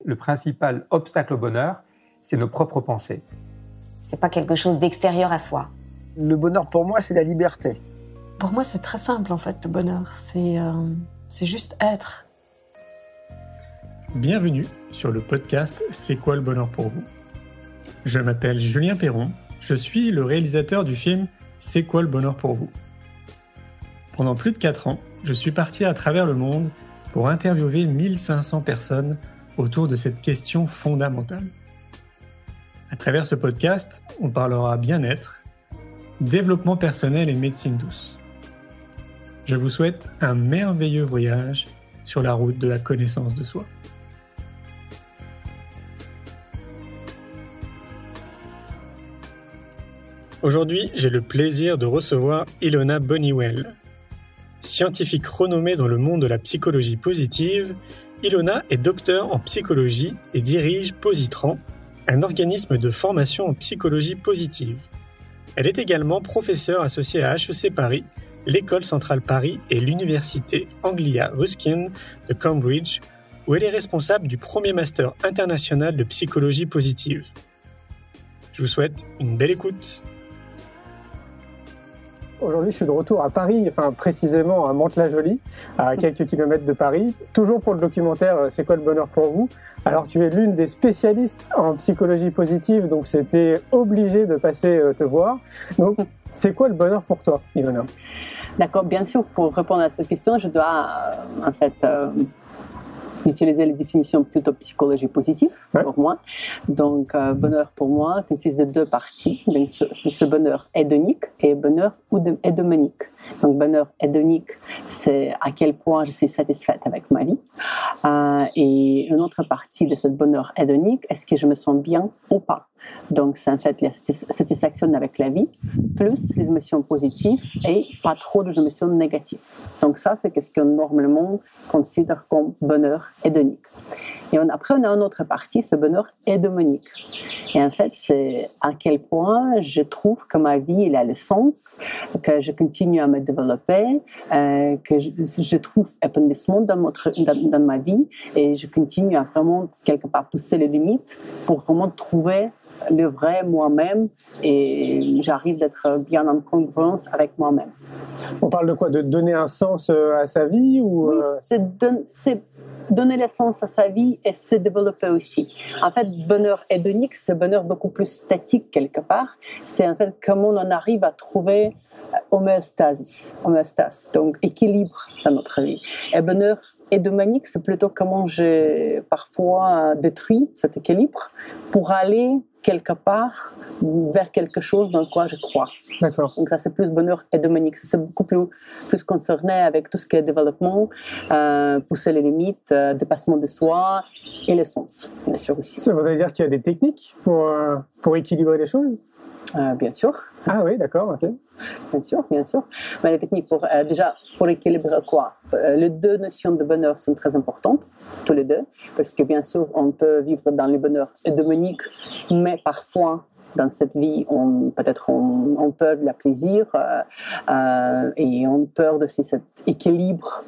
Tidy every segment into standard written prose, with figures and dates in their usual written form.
le principal obstacle au bonheur, c'est nos propres pensées. C'est pas quelque chose d'extérieur à soi. Le bonheur pour moi, c'est la liberté. Pour moi, c'est très simple en fait, le bonheur. C'est juste être. Bienvenue sur le podcast C'est quoi le bonheur pour vous ? Je m'appelle Julien Perron, je suis le réalisateur du film C'est quoi le bonheur pour vous ? Pendant plus de 4 ans, je suis parti à travers le monde pour interviewer 1500 personnes autour de cette question fondamentale. À travers ce podcast, on parlera bien-être, développement personnel et médecine douce. Je vous souhaite un merveilleux voyage sur la route de la connaissance de soi. Aujourd'hui, j'ai le plaisir de recevoir Ilona Bonniwell. Scientifique renommée dans le monde de la psychologie positive, Ilona est docteure en psychologie et dirige Positran, un organisme de formation en psychologie positive. Elle est également professeure associée à HEC Paris, l'École centrale Paris et l'Université Anglia Ruskin de Cambridge, où elle est responsable du premier master international de psychologie positive. Je vous souhaite une belle écoute. Aujourd'hui, je suis de retour à Paris, enfin précisément à Mantes-la-Jolie, à quelques kilomètres de Paris, toujours pour le documentaire C'est quoi le bonheur pour vous ? Alors, tu es l'une des spécialistes en psychologie positive, donc c'était obligé de passer te voir. Donc, c'est quoi le bonheur pour toi, Ilona ? D'accord, bien sûr, pour répondre à cette question, je dois utiliser les définitions plutôt psychologie positive pour moi. Donc, bonheur pour moi consiste de 2 parties. Donc, ce bonheur hédonique et bonheur eudaimonique. Donc, bonheur hédonique, c'est à quel point je suis satisfaite avec ma vie. Et une autre partie de ce bonheur hédonique, est-ce que je me sens bien ou pas? Donc, c'est en fait la satisfaction avec la vie, plus les émotions positives et pas trop des émotions négatives. Donc, ça, c'est ce qu'on normalement considère comme bonheur hédonique. Et après, on a une autre partie, c'est bonheur eudaimonique. Et en fait, c'est à quel point je trouve que ma vie, elle a le sens, que je continue à me développer, que je trouve épanouissement dans ma vie et je continue à vraiment, quelque part, pousser les limites pour vraiment trouver le vrai moi-même et j'arrive d'être bien en congruence avec moi-même. On parle de quoi ? De donner un sens à sa vie ou Oui, c'est donner le sens à sa vie et se développer aussi. En fait, bonheur hédonique, c'est bonheur beaucoup plus statique quelque part. C'est en fait comment on arrive à trouver homéostase, donc équilibre dans notre vie. Et bonheur eudaimonique, c'est plutôt comment j'ai parfois détruit cet équilibre pour aller quelque part vers quelque chose dans quoi je crois. D'accord. Donc ça, c'est plus bonheur eudaimonique. C'est beaucoup plus concerné avec tout ce qui est développement, pousser les limites, dépassement de soi et le sens, bien sûr aussi. Ça voudrait dire qu'il y a des techniques pour équilibrer les choses ? Bien sûr. Ah oui, d'accord, ok. Bien sûr. Mais les techniques déjà pour équilibrer quoi ? Les 2 notions de bonheur sont très importantes, tous les 2, parce que bien sûr, on peut vivre dans le bonheur eudaimonique, mais parfois, dans cette vie, on perd le plaisir et on perd aussi cet équilibre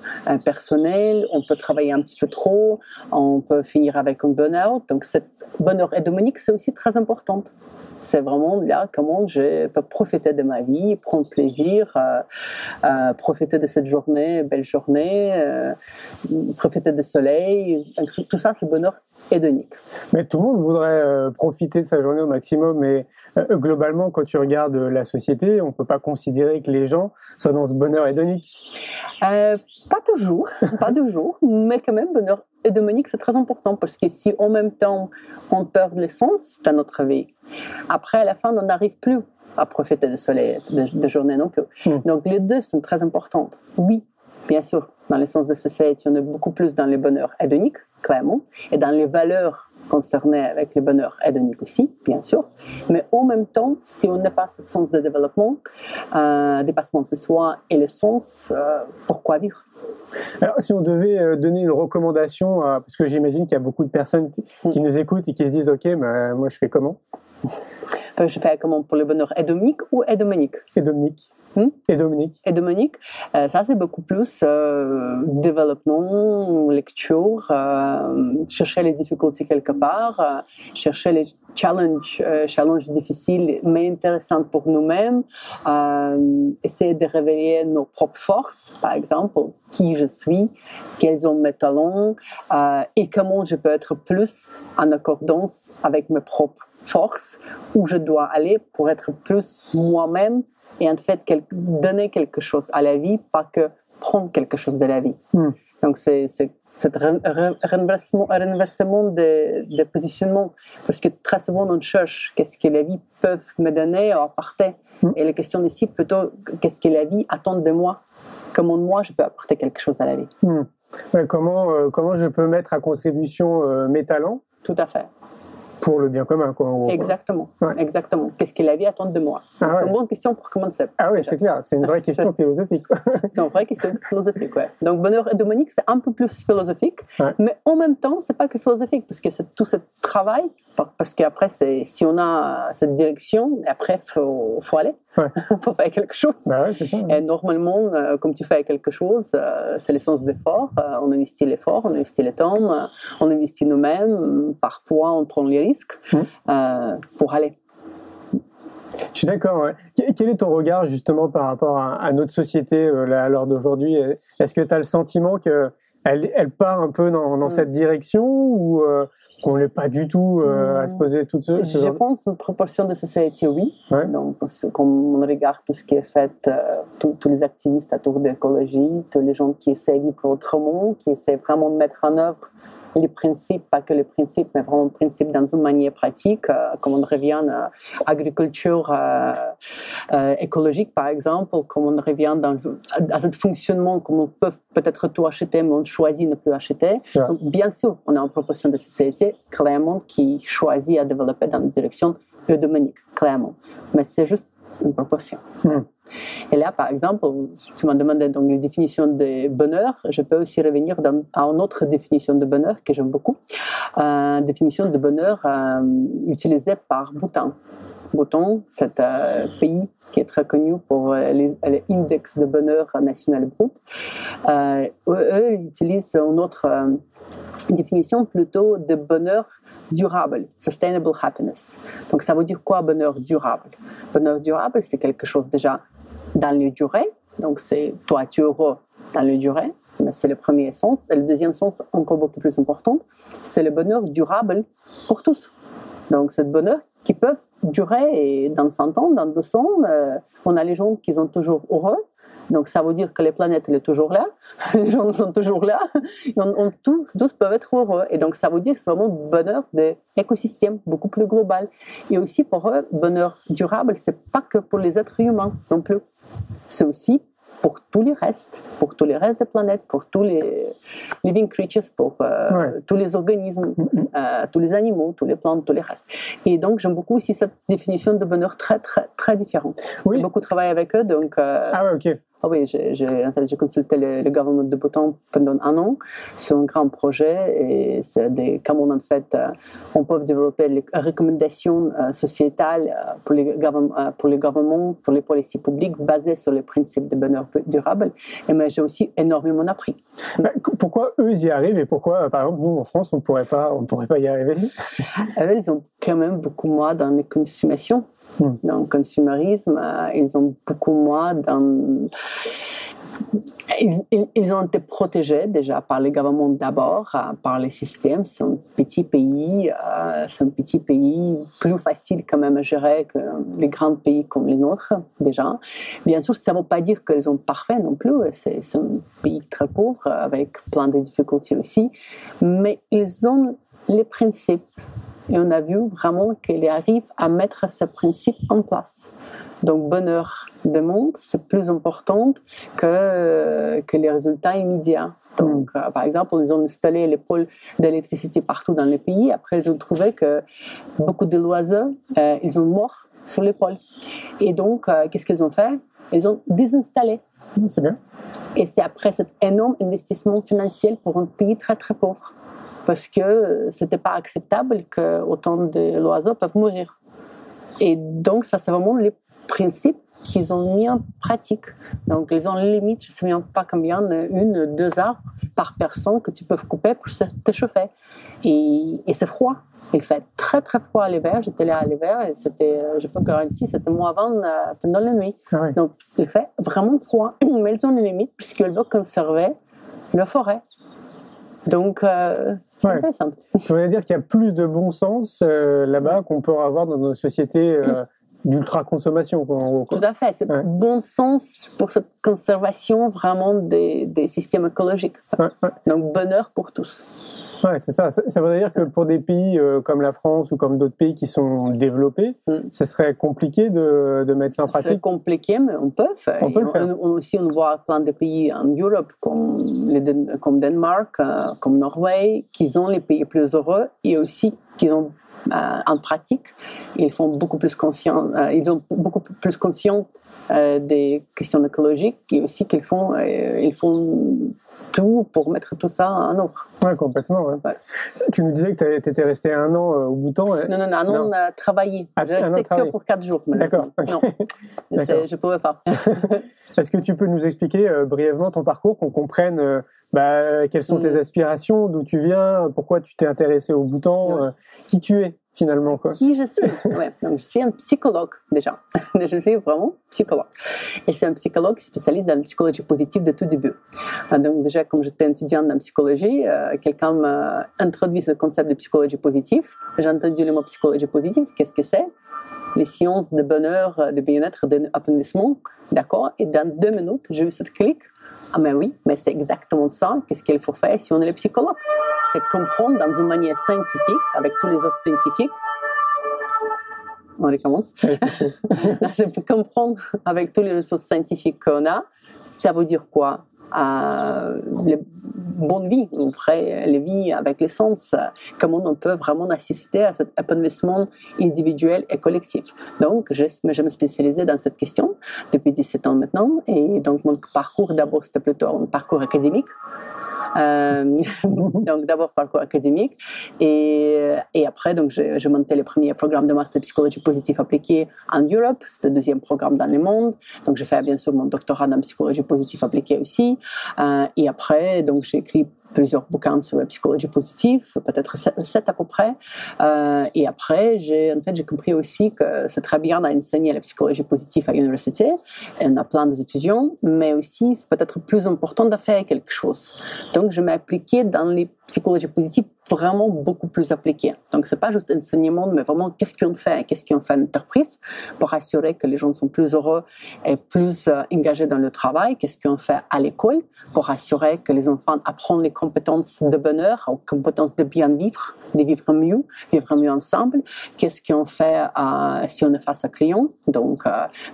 personnel. On peut travailler un petit peu trop, on peut finir avec un burn-out. Donc, ce bonheur eudaimonique, c'est aussi très important. C'est vraiment là comment je peux profiter de ma vie, prendre plaisir, profiter de cette journée, belle journée, profiter du soleil. Donc, tout ça, c'est le bonheur hédonique. Mais tout le monde voudrait profiter de sa journée au maximum, mais globalement, quand tu regardes la société, on ne peut pas considérer que les gens soient dans ce bonheur hédonique. Pas toujours, mais quand même, bonheur eudaimonique, c'est très important parce que si en même temps, on perd l'essence dans notre vie, après, à la fin, on n'arrive plus à profiter du soleil, de journée non plus. Donc, les 2 sont très importantes. Oui, bien sûr, dans le sens de société, on est beaucoup plus dans le bonheur hédonique, clairement, et dans les valeurs concernées avec le bonheur hédonique aussi, bien sûr. Mais en même temps, si on n'a pas ce sens de développement, dépassement de soi et le sens, pourquoi vivre ? Alors, si on devait donner une recommandation, parce que j'imagine qu'il y a beaucoup de personnes qui nous écoutent et qui se disent « Ok, moi je fais comment ?» Je fais comment pour le bonheur hédonique ou eudaimonique ? Hédonique. Et Dominique? Et Dominique, ça c'est beaucoup plus développement, lecture, chercher les difficultés quelque part, chercher les challenges difficiles mais intéressants pour nous-mêmes, essayer de révéler nos propres forces, par exemple, qui je suis, quels sont mes talents et comment je peux être plus en accordance avec mes propres forces, où je dois aller pour être plus moi-même et en fait donner quelque chose à la vie, pas que prendre quelque chose de la vie. Donc c'est cet renversement de positionnement, parce que très souvent on cherche qu'est-ce que la vie peut me donner ou apporter, et la question ici plutôt qu'est-ce que la vie attend de moi, comment moi je peux apporter quelque chose à la vie. Ouais, comment je peux mettre à contribution mes talents? Tout à fait. Pour le bien commun, quoi. Exactement, exactement. Qu'est-ce que la vie attend de moi? C'est une bonne question pour commencer. Ah oui, c'est clair, c'est une vraie question philosophique. C'est une vraie question philosophique, ouais. Donc, Bonheur et Dominique, c'est un peu plus philosophique, mais en même temps, c'est pas que philosophique, parce que c'est tout ce travail, parce qu'après, si on a cette direction, après, faut aller. Faut faire quelque chose. C'est ça. Et normalement, comme tu fais quelque chose, c'est l'essence d'effort. On investit l'effort, on investit le temps, on investit nous-mêmes. Parfois, on prend les risques pour aller. Je suis d'accord. Quel est ton regard justement par rapport à notre société à l'heure d'aujourd'hui? Est-ce que tu as le sentiment qu'elle part un peu dans cette direction ou qu'on n'est pas du tout à se poser toutes ce Je pense une proportion de société, oui. Donc, comme on regarde tout ce qui est fait, tous les activistes autour de l'écologie, tous les gens qui essaient de vivre autrement, qui essaient vraiment de mettre en œuvre les principes, pas que les principes, mais vraiment les principes dans une manière pratique, comme on revient à l'agriculture écologique, par exemple, comme on revient à ce fonctionnement, comme on peut peut-être tout acheter, mais on choisit de ne plus acheter. Donc, bien sûr, on a une proportion de société, clairement, qui choisit à développer dans la direction de Dominique, clairement. Mais c'est juste une proportion. Et là, par exemple, tu m'as demandé donc les définitions de bonheur. Je peux aussi revenir à une autre définition de bonheur que j'aime beaucoup. Définition de bonheur utilisée par Bhoutan. Bhoutan, c'est un pays qui est très connu pour l'index de bonheur national brut. Eux utilisent une autre définition plutôt de bonheur durable, sustainable happiness. Donc ça veut dire quoi bonheur durable? Bonheur durable, c'est quelque chose déjà dans le durée. Donc c'est toi tu es heureux dans le durée, mais c'est le premier sens. Et le deuxième sens, encore beaucoup plus important, c'est le bonheur durable pour tous. Donc c'est le bonheur qui peut durer dans 100 ans, dans 200 ans. On a les gens qui sont toujours heureux. Donc ça veut dire que la planète elle est toujours là, les gens sont toujours là, et tous peuvent être heureux. Et donc ça veut dire que c'est vraiment le bonheur de l'écosystème, beaucoup plus global. Et aussi pour eux, bonheur durable, c'est pas que pour les êtres humains non plus. C'est aussi pour tous les restes de la planète, pour tous les living creatures, pour tous les organismes, tous les animaux, tous les plantes, tous les restes. Et donc j'aime beaucoup aussi cette définition de bonheur très très très différente. J'ai beaucoup travaillé avec eux, donc. Oui, j'ai consulté le gouvernement de Bhoutan pendant 1 an sur un grand projet et c'est comment en fait on peut développer les recommandations sociétales pour les gouvernements, pour les politiques publiques basées sur les principes de bonheur durable. Et mais j'ai aussi énormément appris. Pourquoi eux ils y arrivent et pourquoi par exemple nous en France on pourrait pas y arriver? Eux, ils ont quand même beaucoup moins dans les consommations. Dans le consumérisme, ils ont beaucoup moins ils ont été protégés déjà par les gouvernements d'abord, par les systèmes. C'est un petit pays, plus facile quand même à gérer que les grands pays comme les nôtres déjà. Bien sûr, ça ne veut pas dire qu'ils sont parfaits non plus. C'est un pays très pauvre avec plein de difficultés aussi, mais ils ont les principes. Et on a vu vraiment qu'ils arrivent à mettre ces principes en place. Donc, bonheur de monde, c'est plus important que les résultats immédiats. Donc, par exemple, ils ont installé les pôles d'électricité partout dans le pays. Après, ils ont trouvé que beaucoup d'oiseaux, ils ont mort sur les pôles. Et donc, qu'est-ce qu'ils ont fait? Ils ont désinstallé. C'est bien. Et c'est après cet énorme investissement financier pour un pays très, très pauvre. Parce que ce n'était pas acceptable qu'autant d'oiseaux peuvent mourir. Et donc, ça, c'est vraiment les principes qu'ils ont mis en pratique. Donc, ils ont limite, je ne me souviens pas combien, 1-2 heures par personne que tu peux couper pour te chauffer. Et c'est froid. Il fait très très froid à l'hiver. J'étais là à l'hiver et c'était, je peux garantir, c'était moins 20 pendant la nuit. Ah oui. Donc, il fait vraiment froid. Mais ils ont une limite puisqu'ils veulent conserver la forêt. Donc, c'est intéressant. Ça veut dire qu'il y a plus de bon sens là-bas qu'on peut avoir dans nos sociétés d'ultra-consommation, quoi, en gros, quoi. Tout à fait. C'est bon sens pour cette conservation vraiment des systèmes écologiques. Donc, bonheur pour tous. Ouais, c'est ça. Ça veut dire que pour des pays comme la France ou comme d'autres pays qui sont développés, ce serait compliqué de mettre ça en pratique. C'est compliqué, mais on peut faire. On peut le faire. Aussi, on voit plein de pays en Europe, comme Danemark, comme Norvège, qui ont les pays plus heureux et aussi qui ont en pratique, ils ont beaucoup plus conscience des questions écologiques et aussi ils font tout pour mettre tout ça en œuvre. Oui, complètement. Ouais. Ouais. Tu nous disais que tu étais resté 1 an au Bhoutan. Non, un an on a travaillé. Je restais que pour 4 jours. D'accord. Non, je ne pouvais pas. Est-ce que tu peux nous expliquer brièvement ton parcours, qu'on comprenne quelles sont tes aspirations, d'où tu viens, pourquoi tu t'es intéressé au Bhoutan, qui tu es finalement, quoi. Qui je suis? Donc, je suis un psychologue déjà. Je suis vraiment psychologue. Et je suis un psychologue spécialiste dans la psychologie positive de tout début. Donc déjà, comme j'étais étudiante en psychologie, quelqu'un m'a introduit ce concept de psychologie positive. J'ai entendu le mot psychologie positive. Qu'est-ce que c'est? Les sciences de bonheur, de bien-être, d'épanouissement. D'accord? Et dans 2 minutes, j'ai eu cette clique. Ah mais oui, mais c'est exactement ça. Qu'est-ce qu'il faut faire si on est le psychologue? C'est comprendre dans une manière scientifique, avec tous les autres scientifiques. On recommence. C'est pour comprendre avec tous les ressources scientifiques qu'on a, ça veut dire quoi? Les bonnes vies, on ferait les vies avec l'essence, comment on peut vraiment assister à cet épanouissement individuel et collectif. Donc, je me spécialisais dans cette question depuis 17 ans maintenant, et donc mon parcours d'abord c'était plutôt un parcours académique. Donc d'abord parcours académique et après donc j'ai monté le premier programme de master psychologie positive appliquée en Europe, c'était le 2e programme dans le monde, donc j'ai fait bien sûr mon doctorat en psychologie positive appliquée aussi, et après donc j'ai écrit plusieurs bouquins sur la psychologie positive, peut-être 7 à peu près. Et après, j'ai compris aussi que c'est très bien d'enseigner la psychologie positive à l'université. Et on a plein d'étudiants, mais aussi c'est peut-être plus important de faire quelque chose. Donc, je m'ai appliquée dans les psychologies positives vraiment beaucoup plus appliquées. Donc, c'est pas juste enseignement, mais vraiment qu'est-ce qu'on fait en entreprise pour assurer que les gens sont plus heureux et plus engagés dans le travail. Qu'est-ce qu'on fait à l'école pour assurer que les enfants apprennent les compétences de bonheur, aux compétences de bien vivre, de vivre mieux ensemble. Qu'est-ce qu'on fait si on est face à client, donc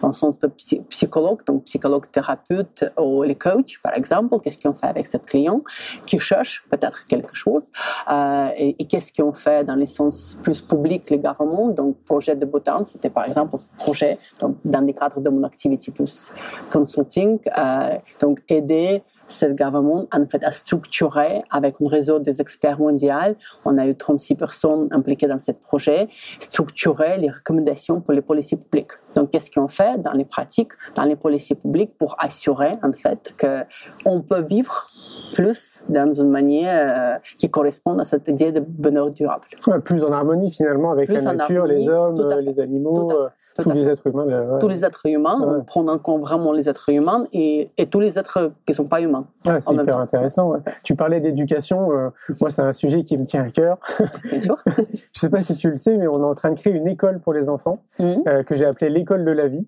dans le sens de psychologue, donc psychologue thérapeute ou les coachs par exemple. Qu'est-ce qu'on fait avec ce client qui cherche peut-être quelque chose, et qu'est-ce qu'on fait dans les sens plus public, les gouvernements. Donc projet de Bhoutan, c'était par exemple ce projet donc, dans le cadre de mon activité plus consulting, donc aider ce gouvernement en fait à structurer avec un réseau des experts mondiaux. On a eu 36 personnes impliquées dans ce projet, structurer les recommandations pour les policiers publics. Donc, qu'est-ce qu'on fait dans les pratiques, dans les policiers publics pour assurer en fait qu'on peut vivre plus dans une manière qui correspond à cette idée de bonheur durable. Ouais, plus en harmonie finalement avec la nature, les hommes, les animaux, tous les êtres humains. Tous les êtres humains, on prend en compte vraiment les êtres humains et tous les êtres qui ne sont pas humains. Ouais, c'est hyper intéressant. Ouais. Tu parlais d'éducation, moi c'est un sujet qui me tient à cœur. Bien sûr. Je ne sais pas si tu le sais, mais on est en train de créer une école pour les enfants que j'ai appelée l'école de la vie.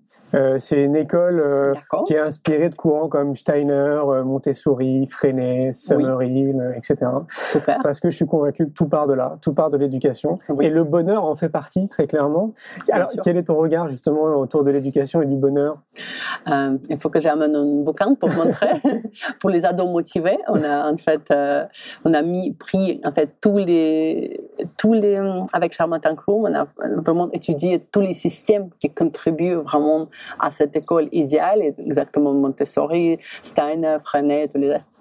C'est une école qui est inspirée de courants comme Steiner, Montessori, Freinet, Summerhill, etc. Super. Parce que je suis convaincu que tout part de là, tout part de l'éducation. Oui. Et le bonheur en fait partie, très clairement. Alors, quel est ton regard justement autour de l'éducation et du bonheur? Il faut que j'amène un bouquin pour montrer. Pour les ados motivés, on a pris en fait tous les avec Charlotte Tancrew, on a vraiment étudié tous les systèmes qui contribuent vraiment à cette école idéale, exactement Montessori, Steiner, Freinet,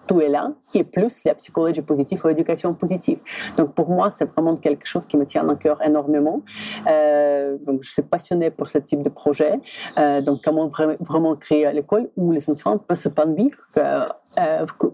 tout est là, et plus la psychologie positive ou l'éducation positive. Donc pour moi, c'est vraiment quelque chose qui me tient à cœur énormément. Donc je suis passionnée pour ce type de projet. Donc comment vraiment créer l'école où les enfants peuvent s'épanouir,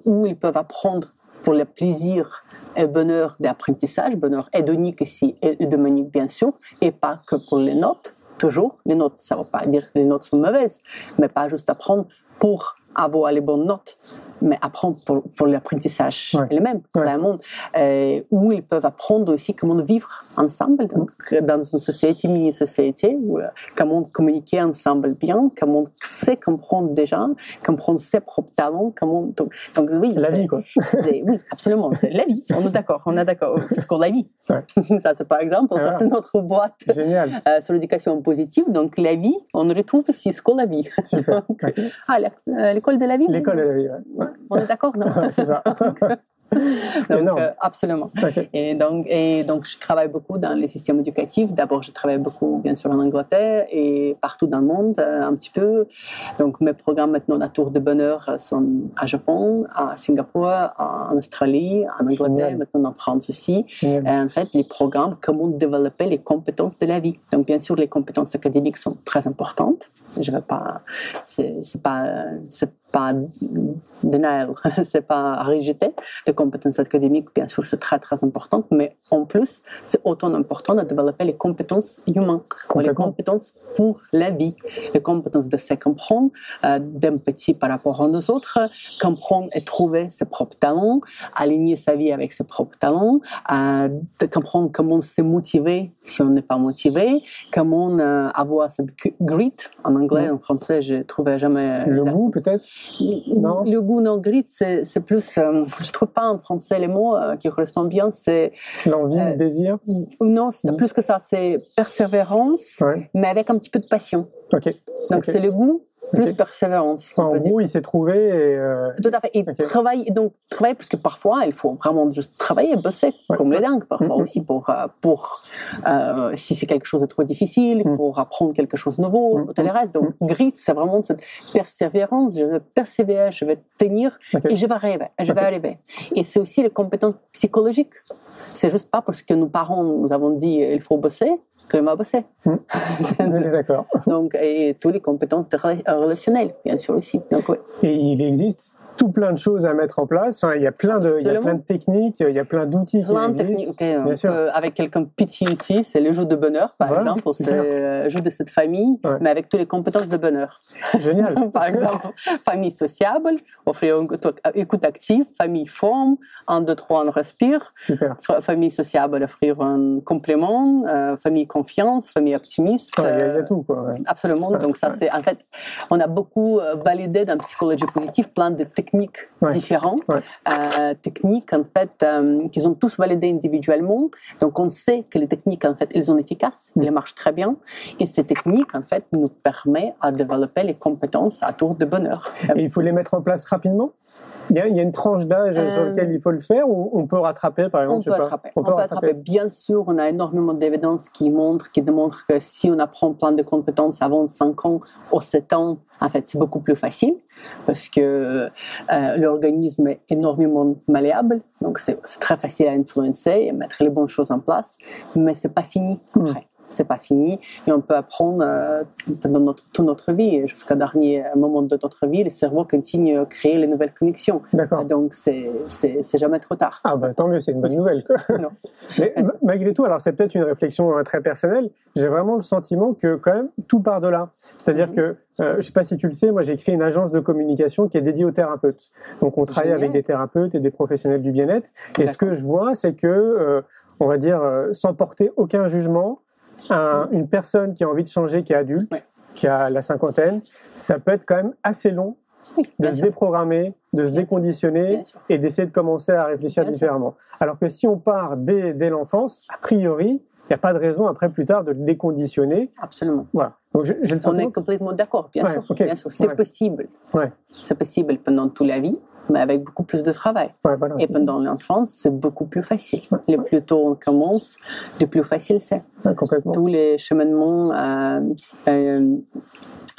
où ils peuvent apprendre pour le plaisir et bonheur d'apprentissage, bonheur hédonique ici et hédomonique bien sûr, et pas que pour les notes, toujours. Les notes, ça ne veut pas dire que les notes sont mauvaises, mais pas juste apprendre pour avoir les bonnes notes, mais apprendre pour l'apprentissage lui-même, vraiment, où ils peuvent apprendre aussi comment vivre ensemble dans une société, mini-société, comment communiquer ensemble bien, comment c'est comprendre déjà, comprendre ses propres talents, donc oui. La vie, quoi. Oui, absolument, c'est la vie, on est d'accord, parce qu'on la vie. Ça, c'est par exemple, ça c'est notre boîte sur l'éducation positive, donc la vie, on retrouve ici ce qu'on la vie. Super. L'école de la vie. L'école de la vie, ouais. On est d'accord, non? C'est ça. Donc, absolument. Okay. Et donc, je travaille beaucoup dans les systèmes éducatifs. D'abord, je travaille beaucoup, bien sûr, en Angleterre et partout dans le monde, un petit peu. Donc, mes programmes maintenant, la Tour de Bonheur, sont à Japon, à Singapour, en Australie, en Angleterre, maintenant en France aussi. Et en fait, les programmes, comment développer les compétences de la vie. Donc, bien sûr, les compétences académiques sont très importantes. Je ne vais pas... C'est pas denial, c'est pas à rejeter. Les compétences académiques, bien sûr, c'est très, très important, mais en plus, c'est autant important de développer les compétences humaines, les compétences pour la vie, les compétences de se comprendre, d'empathie par rapport aux autres, comprendre et trouver ses propres talents, aligner sa vie avec ses propres talents, de comprendre comment se motiver si on n'est pas motivé, comment avoir cette grit, en anglais, en français, je ne trouvais jamais... Le goût, peut-être? Non. Le goût, non, grit, c'est plus... je trouve pas en français les mots qui correspondent bien, c'est... L'envie, le désir? Non, c'est plus que ça, c'est persévérance, mais avec un petit peu de passion. Donc c'est le goût plus persévérance. En gros, il s'est trouvé et... Tout à fait. Et travailler, parce que parfois, il faut vraiment juste travailler, bosser comme les dingues, parfois aussi pour si c'est quelque chose de trop difficile, pour apprendre quelque chose de nouveau, tout le reste. Donc, grit, c'est vraiment cette persévérance. Je vais persévérer, je vais tenir et je vais arriver. Et c'est aussi les compétences psychologiques. C'est juste pas parce que nos parents nous avons dit il faut bosser que m'a bossé. D'accord. Donc, et toutes les compétences relationnelles, bien sûr aussi. Donc, Et il existe tout plein de choses à mettre en place. Enfin, il y a plein de techniques, il y a plein d'outils qui existent. Bien sûr. Avec quelqu'un petit outil, c'est le jeu de bonheur, par exemple. C'est le jeu de cette famille, mais avec toutes les compétences de bonheur. Génial. Par exemple, famille sociable, offrir une écoute active, famille forme, 1, 2, 3, on respire. Super. Famille sociable, offrir un complément, famille confiance, famille optimiste. Il y a tout, quoi. Absolument. Donc ça, c'est en fait, on a beaucoup validé dans la psychologie positive plein de techniques différentes, techniques en fait qu'ils ont tous validées individuellement. Donc on sait que les techniques en fait elles sont efficaces, elles marchent très bien, et ces techniques en fait nous permettent de développer les compétences à tour de bonheur. Et il faut les mettre en place rapidement. Il y a une tranche d'âge sur laquelle il faut le faire, ou on peut rattraper, par exemple? On peut rattraper. Bien sûr, on a énormément d'évidence qui démontrent que si on apprend plein de compétences avant 5 ans ou 7 ans, en fait, c'est beaucoup plus facile parce que l'organisme est énormément malléable. Donc, c'est très facile à influencer et mettre les bonnes choses en place, mais c'est pas fini après. C'est pas fini et on peut apprendre dans toute notre vie jusqu'au dernier moment de notre vie. Le cerveau continue à créer les nouvelles connexions. D'accord. Donc c'est jamais trop tard. Ah bah tant mieux, c'est une bonne nouvelle. Non. Mais malgré tout, alors c'est peut-être une réflexion très personnelle, j'ai vraiment le sentiment que quand même tout part de là. C'est-à-dire que je sais pas si tu le sais, moi j'ai créé une agence de communication qui est dédiée aux thérapeutes. Donc on travaille avec des thérapeutes et des professionnels du bien-être. Et ce que je vois, c'est que on va dire sans porter aucun jugement, une personne qui a envie de changer, qui est adulte, qui a la cinquantaine, ça peut être quand même assez long de se déprogrammer, de se déconditionner et d'essayer de commencer à réfléchir différemment. Alors que si on part dès l'enfance, a priori, il n'y a pas de raison après plus tard de le déconditionner. Absolument. Voilà. Donc j'ai le sentiment... On est complètement d'accord, bien sûr. Bien sûr. C'est possible. C'est possible pendant toute la vie. mais avec beaucoup plus de travail. Ouais, voilà, Et pendant l'enfance, c'est beaucoup plus facile. Le plus tôt on commence, le plus facile c'est. Complètement. Tous les cheminements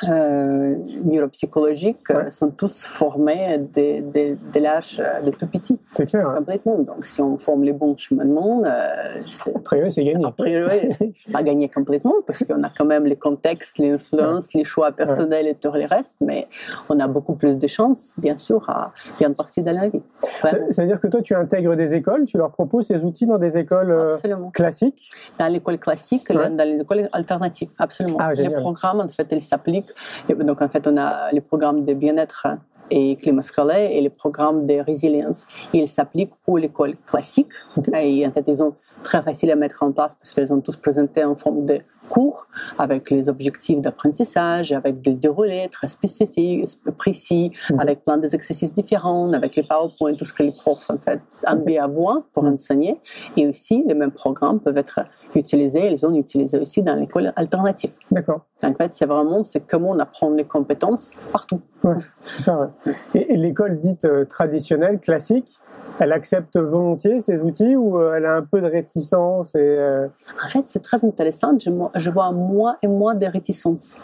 neuropsychologiques sont tous formés dès l'âge de tout petit. C'est clair. Complètement. Donc, si on forme les bons cheminements, a priori, c'est gagné. A priori, c'est pas gagné complètement, parce qu'on a quand même les contextes, les influences, les choix personnels et tout le reste, mais on a beaucoup plus de chances, bien sûr, à bien partir dans la vie. Ça veut dire que toi, tu intègres des écoles, tu leur proposes ces outils dans des écoles classiques? Dans l'école classique, dans les écoles alternatives, absolument. Les programmes, en fait, ils s'appliquent. Donc, en fait, on a les programmes de bien-être et climat scolaire et les programmes de résilience. Ils s'appliquent pour l'école classique. Et en fait, ils sont très faciles à mettre en place parce qu'ils ont tous présenté en forme de cours avec les objectifs d'apprentissage, avec des déroulés très spécifiques, précis, avec plein d'exercices différents, avec les PowerPoint, tout ce que les profs en fait envient avoir pour enseigner. Et aussi, les mêmes programmes peuvent être utilisés, ils sont utilisés aussi dans l'école alternative. D'accord. En fait, c'est comment on apprend les compétences partout. Ouais, c'est ça, ouais. Et l'école dite traditionnelle, classique, elle accepte volontiers ces outils ou elle a un peu de réticence En fait, c'est très intéressant. Je vois moins et moins de réticence.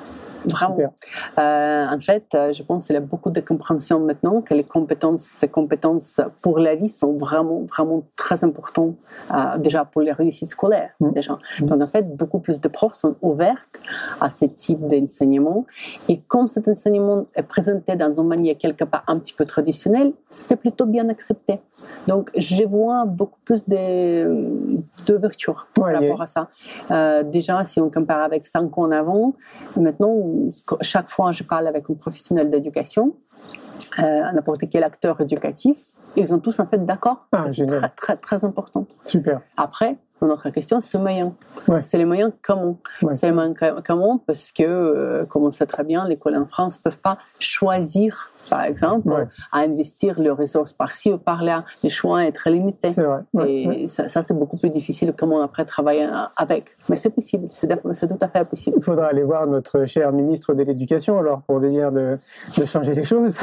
Vraiment. En fait, je pense qu'il y a beaucoup de compréhension maintenant que ces compétences pour la vie sont vraiment, vraiment très importantes, déjà pour les réussites scolaires. Déjà. Donc, en fait, beaucoup plus de profs sont ouvertes à ce type d'enseignement. Et comme cet enseignement est présenté dans une manière quelque part un petit peu traditionnelle, c'est plutôt bien accepté. Donc, je vois beaucoup plus d'ouverture par rapport à ça. Déjà, si on compare avec 5 ans avant, maintenant, chaque fois je parle avec un professionnel d'éducation, n'importe quel acteur éducatif, ils sont tous en fait d'accord. C'est très, très, très important. Super. Après, notre question, c'est le moyen. C'est les moyens comment. C'est les moyens comment parce que, comme on sait très bien, les écoles en France ne peuvent pas choisir, par exemple, à investir leurs ressources par-ci ou par-là. Les choix sont très limités. C'est vrai. Et ça, c'est beaucoup plus difficile comment après travailler avec. Mais c'est possible, c'est tout à fait possible. Il faudra aller voir notre cher ministre de l'Éducation alors pour lui dire de changer les choses.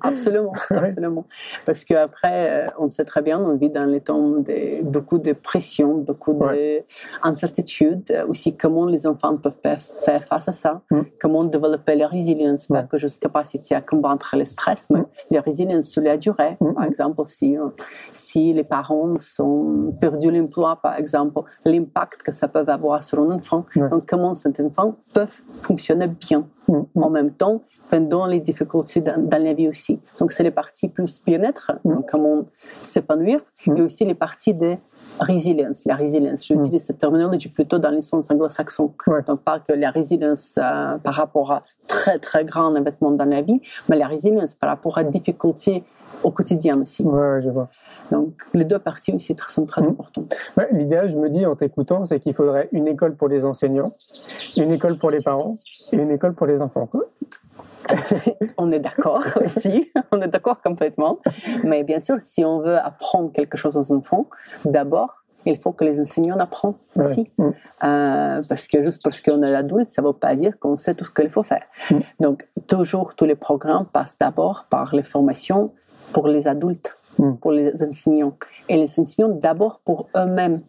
Absolument, absolument. Parce qu'après, on sait très bien, on vit dans les temps de beaucoup de pression, beaucoup d'incertitudes. Aussi, comment les enfants peuvent faire face à ça. Comment développer la résilience, pas que juste capacité à combattre le stress, mais la résilience sur la durée. Par exemple, si les parents ont perdu l'emploi, par exemple, l'impact que ça peut avoir sur un enfant. Donc, comment cet enfant peut fonctionner bien en même temps pendant les difficultés dans la vie aussi. Donc, c'est les parties plus bien-être, donc comment s'épanouir, et aussi les parties de résilience. La résilience, j'utilise cette terminologie plutôt dans les sens anglo-saxons. Donc, pas que la résilience par rapport à très, très grand événement dans la vie, mais la résilience par rapport à difficultés au quotidien aussi. Ouais, je vois. Donc, les deux parties aussi sont très importantes. L'idéal, je me dis, en t'écoutant, c'est qu'il faudrait une école pour les enseignants, une école pour les parents et une école pour les enfants. On est d'accord aussi, on est d'accord complètement. Mais bien sûr, si on veut apprendre quelque chose aux enfants, d'abord, il faut que les enseignants apprennent aussi. Parce que juste parce qu'on est l'adulte, ça ne veut pas dire qu'on sait tout ce qu'il faut faire. Donc, toujours, tous les programmes passent d'abord par les formations pour les adultes, pour les enseignants. Et les enseignants d'abord pour eux-mêmes.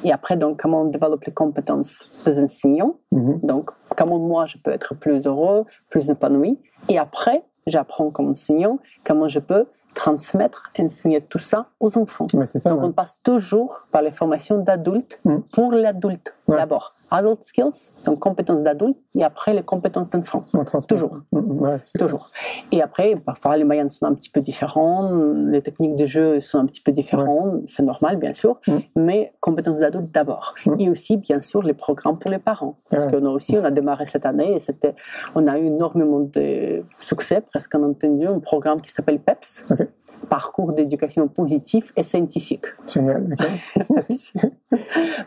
Et après, donc, comment on développe les compétences des enseignants. Donc, comment moi, je peux être plus heureux, plus épanoui. Et après, j'apprends comme enseignant comment je peux transmettre, enseigner tout ça aux enfants. Donc, on passe toujours par les formations d'adultes pour l'adulte d'abord. Adult skills, donc compétences d'adulte, et après les compétences d'enfant. Toujours. Toujours. Et après, parfois, les moyens sont un petit peu différents, les techniques de jeu sont un petit peu différentes, c'est normal, bien sûr, mais compétences d'adulte d'abord. Et aussi, bien sûr, les programmes pour les parents. Parce qu'on a démarré cette année, et on a eu énormément de succès, presque on a entendu, un programme qui s'appelle PEPS. Parcours d'éducation positive et scientifique. Génial.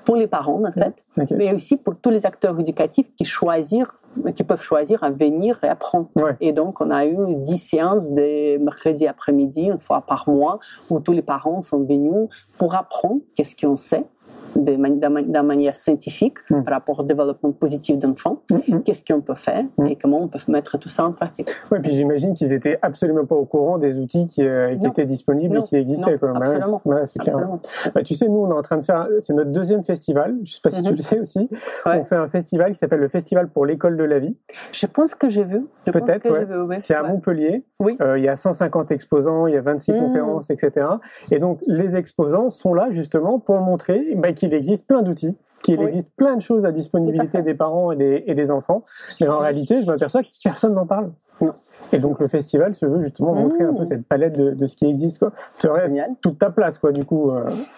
Pour les parents, en fait, mais aussi pour tous les acteurs éducatifs qui peuvent choisir à venir et apprendre. Et donc, on a eu 10 séances de mercredi après-midi, une fois par mois, où tous les parents sont venus pour apprendre qu'est-ce qu'on sait d'une manière scientifique par rapport au développement positif d'enfants. Qu'est-ce qu'on peut faire et comment on peut mettre tout ça en pratique. Oui, puis j'imagine qu'ils n'étaient absolument pas au courant des outils qui étaient disponibles et qui existaient. Non, absolument. Ouais, c'est clair. Tu sais, nous, on est en train de faire, c'est notre deuxième festival, je ne sais pas si tu le sais aussi. Ouais. On fait un festival qui s'appelle le Festival pour l'école de la vie. Je pense que j'ai vu. Peut-être, ouais. C'est à Montpellier. Oui. Il y a 150 exposants, il y a 26 conférences, etc. Et donc, les exposants sont là justement pour montrer qu'il existe plein d'outils, qu'il existe plein de choses à disponibilité des parents et des enfants. Mais en réalité, je m'aperçois que personne n'en parle. Non. Et donc, le festival se veut justement montrer un peu cette palette de ce qui existe, quoi. Tu aurais toute ta place, quoi, du coup.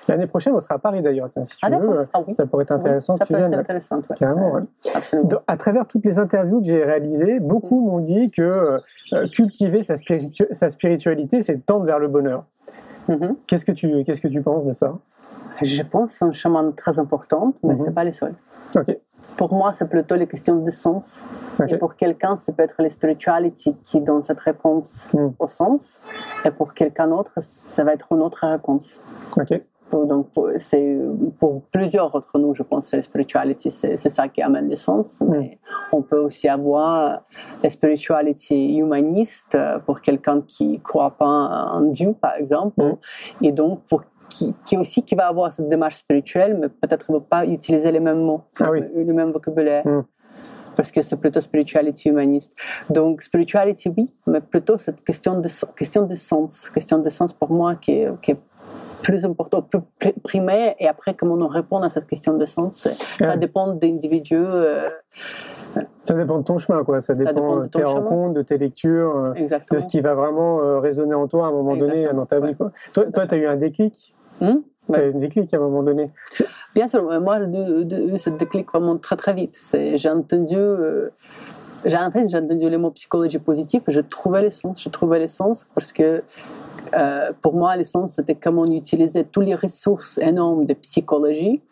L'année prochaine, on sera à Paris, d'ailleurs. Si tu veux, ça pourrait être intéressant que tu viennes. Intéressant, carrément, absolument. Donc, à travers toutes les interviews que j'ai réalisées, beaucoup m'ont dit que cultiver sa spiritualité, c'est tendre vers le bonheur. Qu'est-ce que tu penses de ça? Je pense que c'est un chemin très important, mais ce n'est pas le seul. Okay. Pour moi, c'est plutôt les questions de sens. Okay. Et pour quelqu'un, ça peut être la spiritualité qui donne cette réponse au sens. Et pour quelqu'un d'autre, ça va être une autre réponse. Okay. Donc, pour plusieurs d'entre nous, je pense que la spiritualité, c'est ça qui amène le sens. Mais on peut aussi avoir la spiritualité humaniste pour quelqu'un qui ne croit pas en Dieu, par exemple. Et donc, qui va avoir cette démarche spirituelle, mais peut-être ne va pas utiliser les mêmes mots, le même vocabulaire. Parce que c'est plutôt spiritualité humaniste. Donc, spiritualité, oui, mais plutôt cette question de sens. Question de sens pour moi qui est plus important, plus primaire. Et après, comment on répond à cette question de sens, ça dépend d'individus. Ça dépend de ton chemin, quoi. Ça dépend de tes rencontres, de tes lectures, de ce qui va vraiment résonner en toi à un moment donné dans ta vie, quoi. Toi, tu as eu un déclic. Tu as eu un déclic à un moment donné. Bien sûr, moi, ce déclic vraiment très très vite. J'ai entendu les mots psychologie positive, je trouvais les sens parce que pour moi, les sens, c'était comment utiliser toutes les ressources énormes de psychologie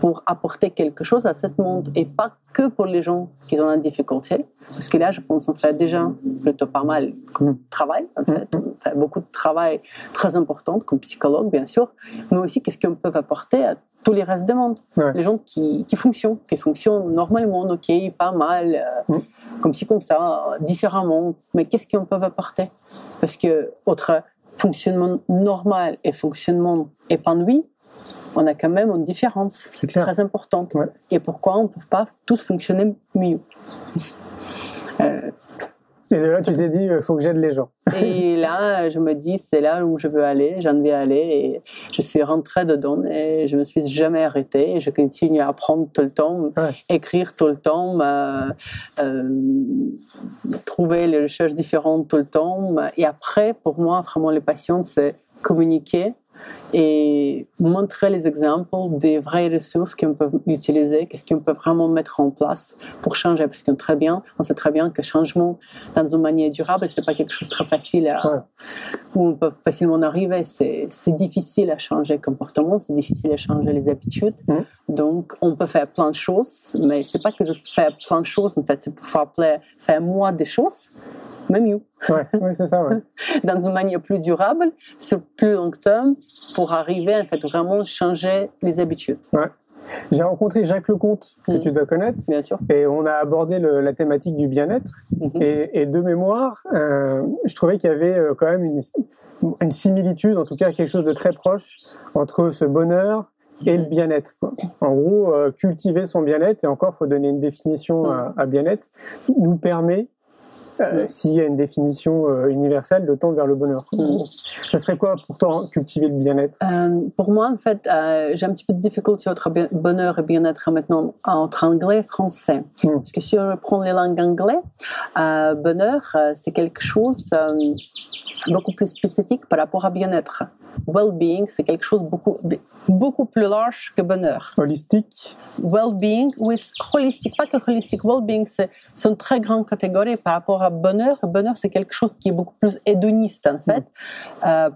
pour apporter quelque chose à ce monde et pas que pour les gens qui ont une difficulté. Parce que là, je pense qu'on fait déjà plutôt pas mal comme travail. En fait. On fait beaucoup de travail très important comme psychologue, bien sûr, mais aussi qu'est-ce qu'on peut apporter à tous les restes du monde. Les gens qui fonctionnent normalement, ok, pas mal, comme ci, comme ça, différemment. Mais qu'est-ce qu'on peut apporter? Parce que entre fonctionnement normal et fonctionnement épanoui, on a quand même une différence très importante. Et pourquoi on ne peut pas tous fonctionner mieux? Et de là, tu t'es dit, il faut que j'aide les gens. Et là, je me dis, c'est là où je veux aller, j'en vais aller. Et je suis rentrée dedans et je ne me suis jamais arrêtée. Et je continue à apprendre tout le temps, écrire tout le temps, trouver les recherches différentes tout le temps. Et après, pour moi, vraiment, les passions, c'est communiquer et montrer les exemples des vraies ressources qu'on peut utiliser, qu'est-ce qu'on peut vraiment mettre en place pour changer, parce qu'on sait très bien que le changement dans une manière durable, c'est pas quelque chose de très facile où on peut facilement arriver. C'est difficile à changer le comportement, c'est difficile à changer les habitudes. Donc, on peut faire plein de choses, mais c'est pas que juste faire plein de choses, en fait, c'est pour faire moins des choses, mais mieux. Oui, c'est ça, Dans une manière plus durable, sur plus long terme, pour arriver en fait vraiment changer les habitudes. J'ai rencontré Jacques Lecomte, que tu dois connaître. Bien sûr. Et on a abordé la thématique du bien-être. Et de mémoire, je trouvais qu'il y avait quand même une similitude, en tout cas quelque chose de très proche entre ce bonheur et le bien-être, quoi. En gros, cultiver son bien-être, et encore, il faut donner une définition à bien-être, nous permet, s'il y a une définition universelle, de tendre vers le bonheur. Ça serait quoi pour toi, cultiver le bien-être? Pour moi, en fait, j'ai un petit peu de difficulté entre bonheur et bien-être maintenant entre anglais et français. Parce que si je prends les langues anglaises, bonheur, c'est quelque chose beaucoup plus spécifique par rapport à bien-être. Well-being, c'est quelque chose beaucoup plus large que bonheur. Holistique. Well-being, oui, holistique, pas que holistique. Well-being, c'est une très grande catégorie par rapport à bonheur. Bonheur, c'est quelque chose qui est beaucoup plus hédoniste, en fait.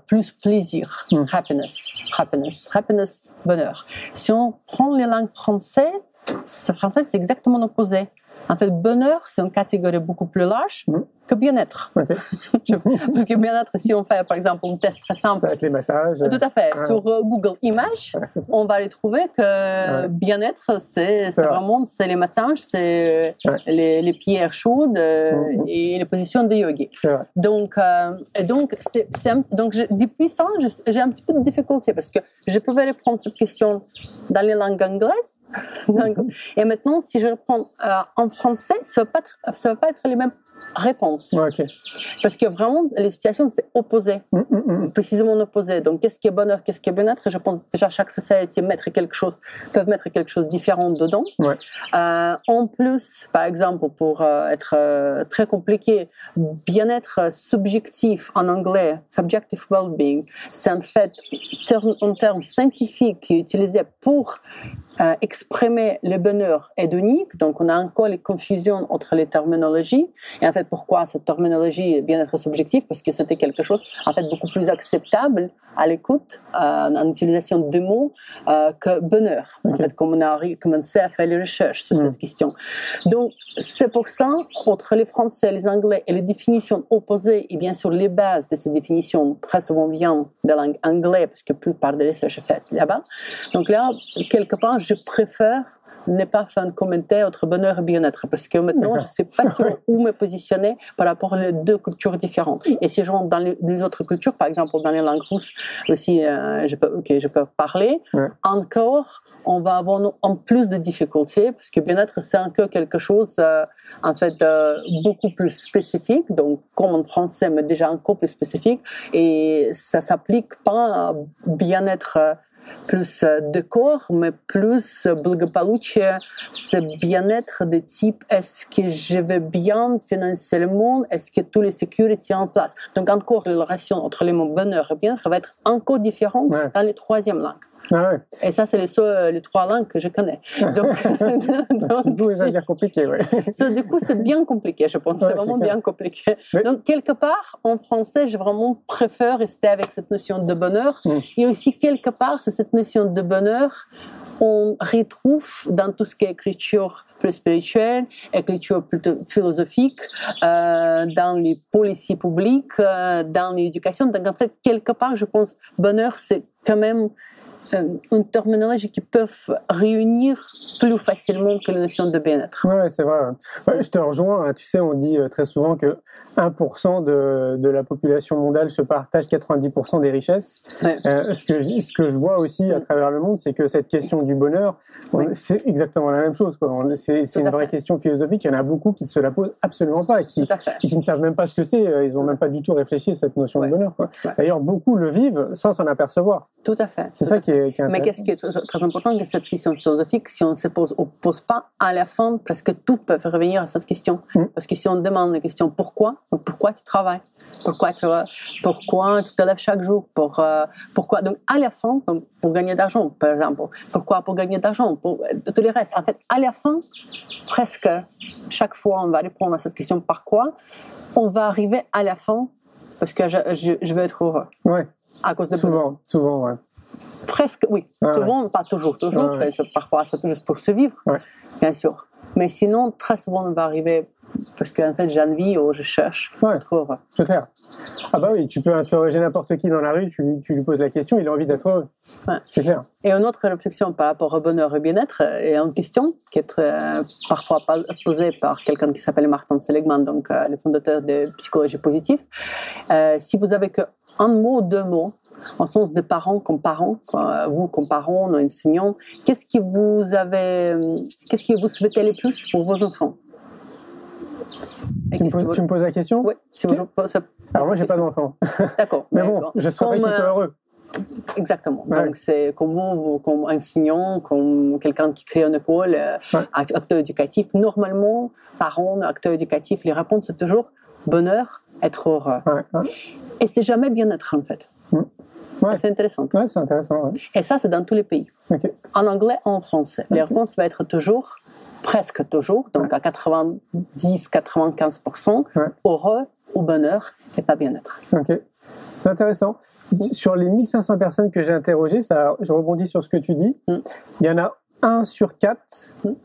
Plus plaisir. Happiness, bonheur. Si on prend les langues françaises, c'est exactement l'opposé. En fait, bonheur, c'est une catégorie beaucoup plus large que bien-être. Okay. Parce que bien-être, si on fait, par exemple, un test très simple... Ça va être les massages. Tout à fait. Sur Google Images, on va aller trouver que bien-être, c'est vraiment c'est les massages, c'est les pierres chaudes et les positions de yoga. Donc, depuis ça, j'ai un petit peu de difficulté parce que je pouvais répondre cette question dans les langues anglaises. Et maintenant, si je reprends en français, ça va pas être les mêmes réponses. Okay. Parce que vraiment, les situations, c'est opposé. Précisément opposé. Donc, qu'est-ce qui est bonheur, qu'est-ce qui est bien-être? Je pense déjà chaque société peuvent mettre quelque chose différent dedans. En plus, par exemple, pour être très compliqué, bien-être subjectif en anglais, subjective well-being, c'est en fait un terme scientifique qui est utilisé pour exprimer le bonheur hédonique. Donc, on a encore les confusions entre les terminologies. Et en fait, pourquoi cette terminologie bien-être subjectif? Parce que c'était quelque chose, en fait, beaucoup plus acceptable à l'écoute, en utilisation de mots, que bonheur. En fait, comme on a commencé à faire les recherches sur cette question. Donc, c'est pour ça, entre les Français, les Anglais et les définitions opposées, et bien sûr, les bases de ces définitions, très souvent viennent de la langue anglaise, parce que la plupart des recherches sont faites là-bas. Donc là, quelque part, je préfère ne pas faire un commentaire entre bonheur et bien-être, parce que maintenant, je ne sais pas sur où me positionner par rapport aux deux cultures différentes. Et si je rentre dans les autres cultures, par exemple dans les langues russes aussi, je peux parler, encore, on va avoir en plus de difficultés, parce que bien-être, c'est encore quelque chose, en fait, beaucoup plus spécifique, donc comme en français, mais déjà encore plus spécifique, et ça ne s'applique pas à bien-être plus de corps, mais plus благополучие, c'est bien-être de type est-ce que je vais bien financièrement, est-ce que toutes les sécurités sont en place. Donc encore, la relation entre les mots bonheur et bien-être va être encore différente dans les troisièmes langues. Et ça, c'est les trois langues que je connais. Donc du coup, ça devient compliqué. Du coup, c'est bien compliqué, je pense. C'est vraiment bien compliqué. Donc, quelque part, en français, je vraiment préfère rester avec cette notion de bonheur. Et aussi, quelque part, c'est cette notion de bonheur on retrouve dans tout ce qui est écriture plus spirituelle, écriture plutôt philosophique, dans les politiques publiques, dans l'éducation. Donc, en fait, quelque part, je pense, bonheur, c'est quand même une terminologie qui peuvent réunir plus facilement que la notion de bien-être. Oui, c'est vrai. Je te rejoins. Tu sais, on dit très souvent que 1% de la population mondiale se partage 90% des richesses. Ce que je vois aussi à travers le monde, c'est que cette question du bonheur, c'est exactement la même chose. C'est une vraie question philosophique. Il y en a beaucoup qui ne se la posent absolument pas, qui ne savent même pas ce que c'est. Ils n'ont même pas du tout réfléchi à cette notion de bonheur. D'ailleurs, beaucoup le vivent sans s'en apercevoir. Tout à fait. C'est ça qui est mais qu'est-ce qui est très important, que cette question philosophique, si on ne se pose pas, à la fin, presque tout peut revenir à cette question. Parce que si on demande la question pourquoi, donc pourquoi tu travailles, pourquoi tu te lèves chaque jour, pourquoi, donc à la fin, donc pour gagner d'argent, par exemple, pourquoi pour gagner d'argent, pour tout le reste. En fait, à la fin, presque chaque fois, on va répondre à cette question pourquoi, on va arriver à la fin parce que je veux être heureux. À cause de souvent, presque, oui. Souvent, pas toujours. Parfois, c'est juste pour survivre, bien sûr. Mais sinon, très souvent, on va arriver parce qu'en fait, j'ai envie ou je cherche à être heureux. C'est clair. Ah bah oui, tu peux interroger n'importe qui dans la rue, tu lui poses la question, il a envie d'être heureux. C'est clair. Et une autre réflexion par rapport au bonheur et bien-être est une question qui est parfois posée par quelqu'un qui s'appelle Martin Seligman, donc le fondateur de psychologie positive. Si vous avez qu'un mot, deux mots, en sens de parents, vous comme parents, nos enseignants, qu'est-ce que vous souhaitez le plus pour vos enfants? Tu me poses la question? Oui. Alors moi, j'ai pas d'enfants. D'accord. Mais bon, je souhaiterais qu'ils soient heureux. Exactement. Donc, c'est comme vous, comme enseignant, comme quelqu'un qui crée une école, acteur éducatif. Normalement, parents, acteurs éducatifs, les réponses, c'est toujours bonheur, être heureux. Et c'est jamais bien-être, en fait. C'est intéressant. C'est intéressant. Et ça, c'est dans tous les pays. En anglais, en français. Les réponses vont être toujours, presque toujours, donc à 90-95%, heureux ou bonheur et pas bien-être. C'est intéressant. Sur les 1500 personnes que j'ai interrogées, je rebondis sur ce que tu dis, il y en a 1 sur 4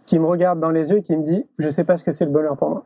qui me regarde dans les yeux et qui me dit « je ne sais pas ce que c'est le bonheur pour moi ».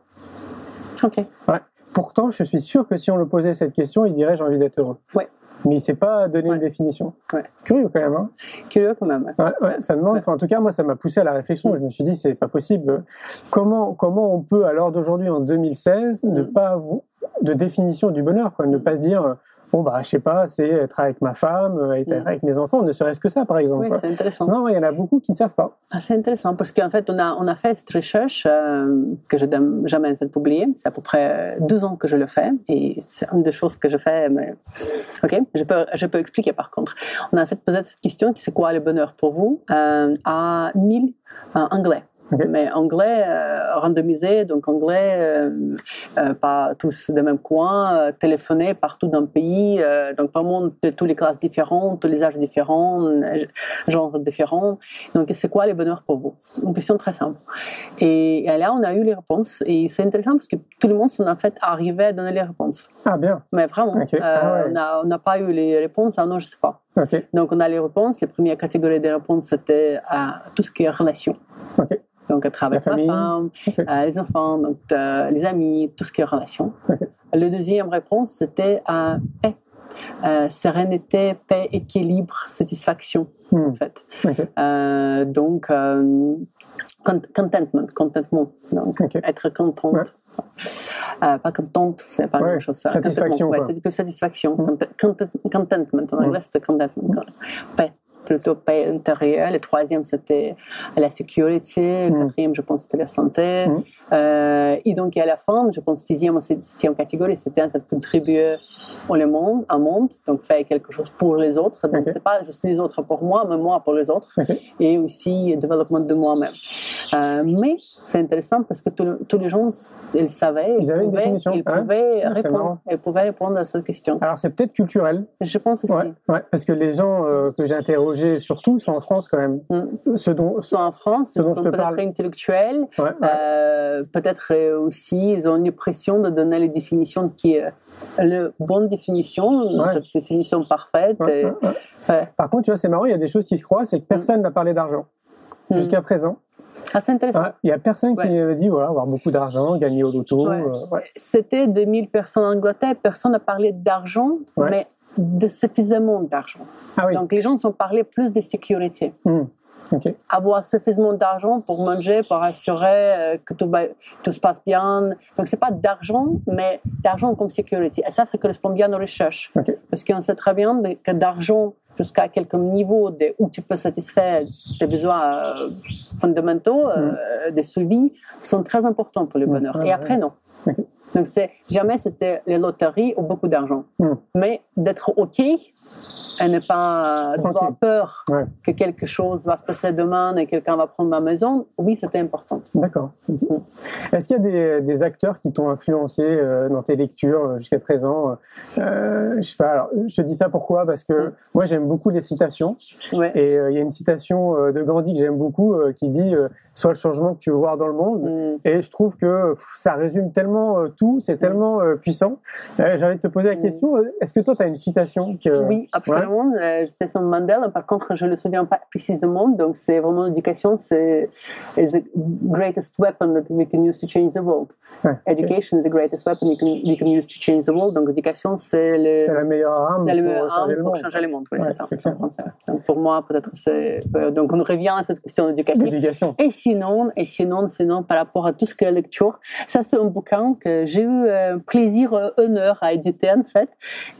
Ok. Ouais. Pourtant, je suis sûr que si on le posait cette question, il dirait « j'ai envie d'être heureux ». Ouais. Mais il ne sait pas donner une définition. Ouais. Curieux quand même. Hein. Curieux quand même. Ouais, ça demande. En tout cas, moi, ça m'a poussé à la réflexion. Je me suis dit, c'est pas possible. Comment on peut, à l'heure d'aujourd'hui, en 2016, ne pas avoir de définition du bonheur, quoi, ne pas se dire. Bon, bah, je sais pas, c'est être avec ma femme, être avec mes enfants, ne serait-ce que ça, par exemple. Oui, c'est intéressant. Non, il y en a beaucoup qui ne savent pas. Ah, c'est intéressant, parce qu'en fait, on a fait cette recherche que je n'ai jamais publiée. C'est à peu près 12 ans que je le fais, et c'est une des choses que je fais, mais... Ok, je peux expliquer par contre. On a fait poser cette question, c'est quoi le bonheur pour vous, à 1000 Anglais. Okay. Mais anglais randomisé, donc anglais pas tous des mêmes coins, téléphonés partout dans le pays, donc vraiment de toutes les classes différentes, tous les âges différents, genres différents. Donc c'est quoi le bonheur pour vous? Une question très simple. Et là on a eu les réponses et c'est intéressant parce que tout le monde sont en fait arrivé à donner les réponses. Ah bien. Mais vraiment, okay. On n'a pas eu les réponses, ah non je sais pas. Okay. Donc on a les réponses, les premières catégories des réponses c'était tout ce qui est relation. Okay. Donc, être avec ma femme, les enfants, donc, les amis, tout ce qui est relation. Okay. Le deuxième réponse, c'était paix. Sérénité, paix, équilibre, satisfaction, en fait. Okay. Donc, contentement. Donc, être contente. Ouais. Pas contente, c'est pas la même chose. Satisfaction. Ouais, c'est plus satisfaction. Contentment. En anglais, c'était contentment. Paix. Plutôt paix intérieure. Le troisième, c'était la sécurité. Le quatrième, je pense, c'était la santé. Et donc, à la fin, je pense, sixième catégorie, c'était en fait contribuer au monde, donc faire quelque chose pour les autres. Donc, c'est pas juste les autres pour moi, mais moi pour les autres. Et aussi, le développement de moi-même. Mais c'est intéressant parce que tous les gens, ils savaient, ils pouvaient répondre à cette question. Alors, c'est peut-être culturel. Je pense aussi. Ouais, parce que les gens que j'ai interrogés, surtout, sont en France quand même. Sont en France, ils sont peut-être intellectuels, peut-être aussi, ils ont l'impression de donner les définitions qui est la bonne définition, cette définition parfaite. Par contre, tu vois, c'est marrant, il y a des choses qui se croisent, c'est que personne n'a parlé d'argent jusqu'à présent. Ah, c'est intéressant. Il n'y a personne qui dit voilà, avoir beaucoup d'argent, gagner au loto. C'était 2000 personnes en Angleterre, personne n'a parlé d'argent, mais de suffisamment d'argent. Ah, oui. Donc les gens ont parlé plus de sécurité. Avoir suffisamment d'argent pour manger, pour assurer que tout se passe bien. Donc c'est pas d'argent, mais d'argent comme sécurité. Et ça correspond bien aux recherches. Parce qu'on sait très bien que d'argent jusqu'à quelques niveaux où tu peux satisfaire tes besoins fondamentaux, des suivis, sont très importants pour le bonheur. Et après, non. Donc, jamais c'était les loteries ou beaucoup d'argent. Mais d'être OK et ne pas avoir peur que quelque chose va se passer demain et quelqu'un va prendre ma maison, oui, c'était important. D'accord. Est-ce qu'il y a des acteurs qui t'ont influencé dans tes lectures jusqu'à présent? Je sais pas, alors, je te dis ça pourquoi? Parce que moi, j'aime beaucoup les citations. Et il y a une citation de Gandhi que j'aime beaucoup qui dit « Sois le changement que tu veux voir dans le monde ». Et je trouve que ça résume tellement tout, c'est tellement puissant. J'ai envie de te poser la question, est-ce que toi, tu as une citation Oui, absolument. C'est son Mandela, par contre, je ne le souviens pas précisément. Donc, c'est vraiment l'éducation, c'est the greatest weapon that we can use to change the world. Education is the greatest weapon we can use to change the world. Donc, l'éducation, c'est la meilleure arme pour changer le monde. C'est ça. Donc, pour moi, peut-être, donc, on revient à cette question d'éducation. Et sinon, par rapport à tout ce que la lecture, ça, c'est un bouquin que j'ai eu plaisir, honneur à éditer, en fait.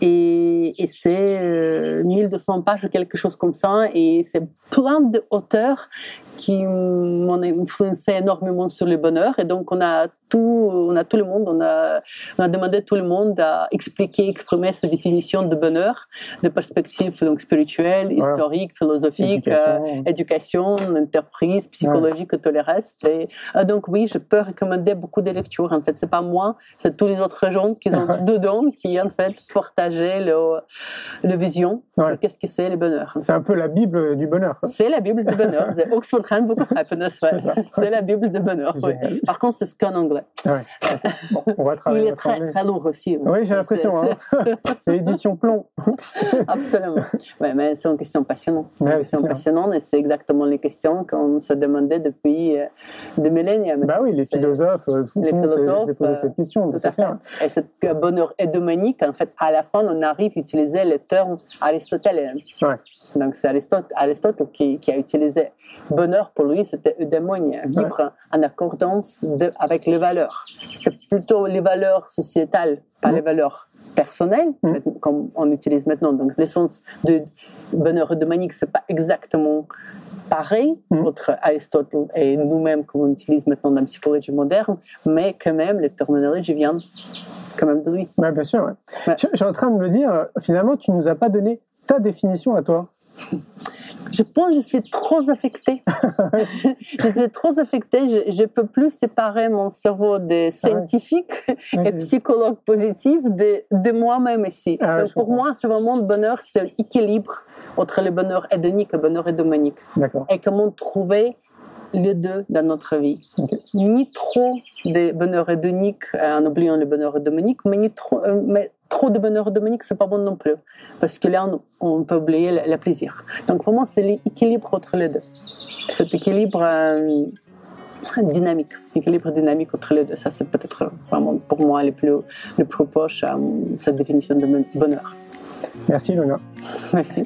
Et c'est 1200 pages ou quelque chose comme ça, et c'est plein d'auteurs qui m'ont influencé énormément sur le bonheur. Et donc on a tout le monde, on a demandé à tout le monde à exprimer sa définition de bonheur, de perspective donc spirituelle, historique, philosophique, éducation, entreprise, psychologique, tout le reste. Et donc oui, je peux recommander beaucoup de lectures. En fait, c'est pas moi, c'est tous les autres gens qui sont dedans, qui en fait partageaient leur vision sur qu'est-ce que c'est le bonheur. C'est un peu la Bible du bonheur. C'est la Bible du bonheur. C'est Oxford Handbook of Happiness. C'est la Bible de bonheur. Ouais. Par contre, c'est ce qu'en anglais. Ouais. Bon, on va travailler. Il est très, très lourd aussi. Oui, j'ai l'impression. C'est édition plomb. Absolument. Ouais, mais c'est une question passionnante. C'est une question passionnante et c'est exactement les questions qu'on se demandait depuis des millénaires. Bah oui, les philosophes, s'est posé cette question. Tout à fait. Et ce bonheur hédomonique, en fait, à la fin, on arrive à utiliser le terme aristotélien. Ouais. Donc, c'est Aristote qui a utilisé bonheur. Pour lui, c'était eudémonie, vivre en accordance avec les valeurs. C'était plutôt les valeurs sociétales, pas les valeurs personnelles, comme on utilise maintenant. Donc, l'essence de bonheur eudémonique, c'est pas exactement pareil entre Aristote et nous-mêmes, comme on utilise maintenant dans la psychologie moderne, mais quand même, les terminologies viennent quand même de lui. Ouais, bien sûr. Ouais. Ouais. Je suis en train de me dire, finalement, tu nous as pas donné ta définition à toi. Je pense que je suis trop affectée. Je suis trop affectée. Je peux plus séparer mon cerveau de scientifique et psychologue positif de moi-même ici. Donc pour moi, c'est vraiment le bonheur, c'est l'équilibre entre le bonheur hédonique et le bonheur hédomonique. Et comment trouver les deux dans notre vie. Ni trop de bonheur hédonique en oubliant le bonheur hédomonique, mais trop de bonheur hédomonique, c'est pas bon non plus. Parce que là, on peut oublier le plaisir. Donc, vraiment, c'est l'équilibre entre les deux. Cet équilibre dynamique. L'équilibre dynamique entre les deux. Ça, c'est peut-être vraiment, pour moi, le plus proche à cette définition de bonheur. Merci, Ilona. Merci.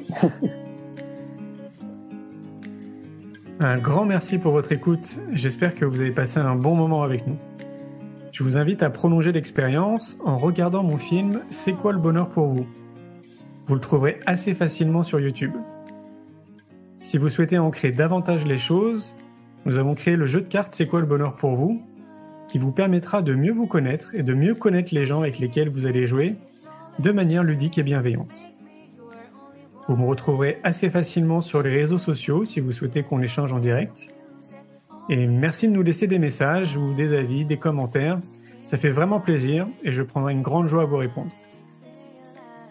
Un grand merci pour votre écoute. J'espère que vous avez passé un bon moment avec nous. Je vous invite à prolonger l'expérience en regardant mon film « C'est quoi le bonheur pour vous ?». Vous le trouverez assez facilement sur YouTube. Si vous souhaitez ancrer davantage les choses, nous avons créé le jeu de cartes « C'est quoi le bonheur pour vous ?», qui vous permettra de mieux vous connaître et de mieux connaître les gens avec lesquels vous allez jouer de manière ludique et bienveillante. Vous me retrouverez assez facilement sur les réseaux sociaux si vous souhaitez qu'on échange en direct. Et merci de nous laisser des messages ou des avis, des commentaires. Ça fait vraiment plaisir et je prendrai une grande joie à vous répondre.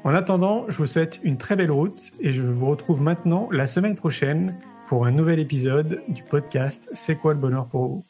En attendant, je vous souhaite une très belle route et je vous retrouve maintenant la semaine prochaine pour un nouvel épisode du podcast « C'est quoi le bonheur pour vous ?»